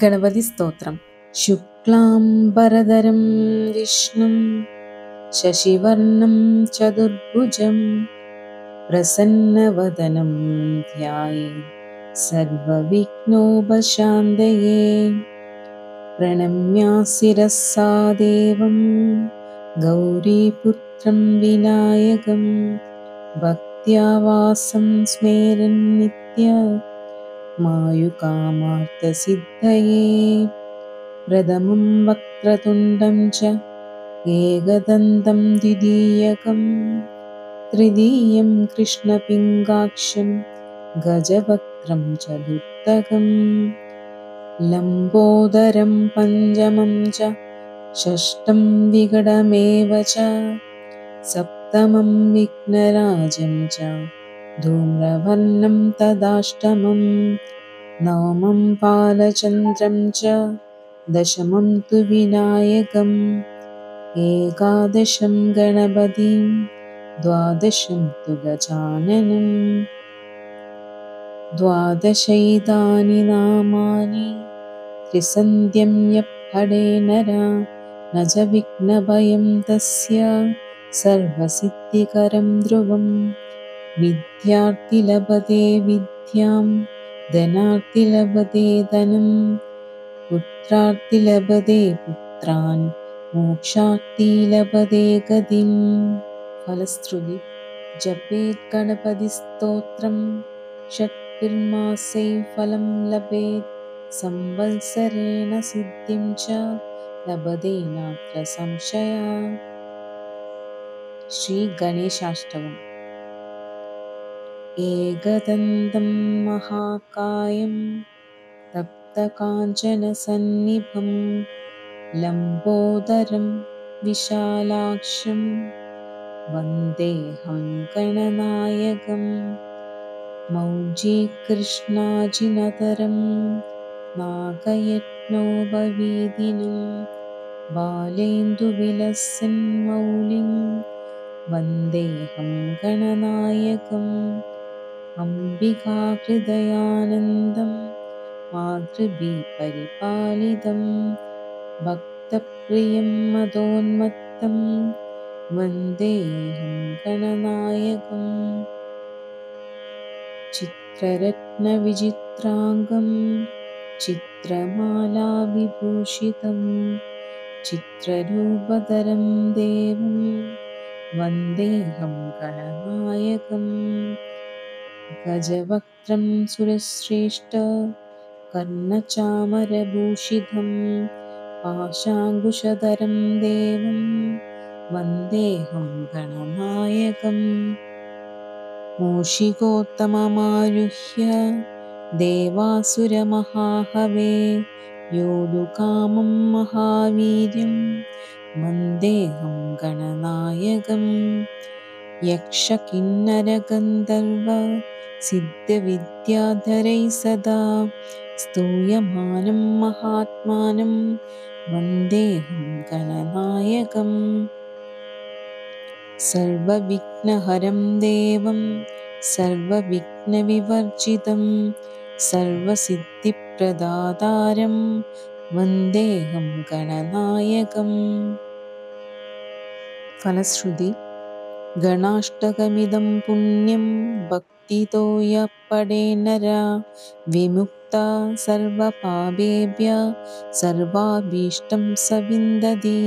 गणपतिस्तोत्रम्। शुक्लाम्बरधरं विष्णुं शशिवर्णं चतुर्भुजं प्रसन्नवदनं ध्यायेत् सर्वविघ्नोपशान्तये। प्रणम्य शिरसा देवं गौरीपुत्रं विनायकं भक्त्या वासं स्मेरन् नित्यं मायुकामार्थसिद्धये। प्रथमं वक्रतुण्डं च एकदन्तं द्वितीयकं तृतीयं कृष्णपिङ्गाक्षं गजवक्त्रं चतुर्थकं लम्बोदरं पञ्चमं च षष्ठं विकटमेव च सप्तमं विघ्नराजं च धूम्रवर्णं तदाष्टमं नवमं बालचन्द्रं च दशमं तु विनायकम् एकादशं गणपतिं द्वादशं तु गजाननं द्वादशैतानि नामानि त्रिसन्ध्यं यः पठे नरः न च विघ्नभयं तस्य सर्वसिद्धिकरं ध्रुवम् विद्यार्थी लभते विद्यां धनार्थी लभते धनं पुत्रार्थी लभते पुत्रान् मोक्षार्थी लभते गतिम्। फलश्रुति जपेत् गणपतिस्तोत्रं षट्भिर्मासैः फलं लभेत् संवत्सरेण सिद्धिं च लभते नात्र संशयः। श्रीगणेशाष्टकम्। एकदन्तं महाकायं तप्तकाञ्चनसन्निभं लम्बोदरं विशालाक्षं वन्देऽहं गणनायकं मौञ्जीकृष्णाजिनतरं नागयज्ञोपवीदिनं बालेन्दुविलसन्मौलिं वन्देऽहं गणनायकम् अम्बिकाहृदयानन्दं मातृभिः परिपालितं भक्तप्रियं मदोन्मत्तं वन्देऽहं गणनायकम् चित्ररत्नविचित्राङ्गं चित्रमालाविभूषितं चित्ररूपधरं देवं वन्देऽहं गणनायकम् गजवक्त्रं सुरश्रेष्ठं कर्णचामरभूषितं पाशाङ्कुशधरं देवं वन्देऽहं गणनायकम् मूषिकोत्तममारुह्य देवासुरमहाहवे योद्धुकामं महावीर्यं वन्देऽहं गणनायकम् यक्षकिन्नरगन्धर्व सिद्धविद्याधरैः सदा स्तूयमानं महात्मानं वन्देऽहं गणनायकम् सर्वविघ्नहरं देवं सर्वविघ्नविवर्जितं सर्वसिद्धिप्रदातारं वन्देऽहं गणनायकम्। फलश्रुति गणाष्टकमिदं पुण्यं भक्तितो यः पठे नरः विमुक्तः सर्वपापेभ्यः सर्वाभीष्टं स विन्दति।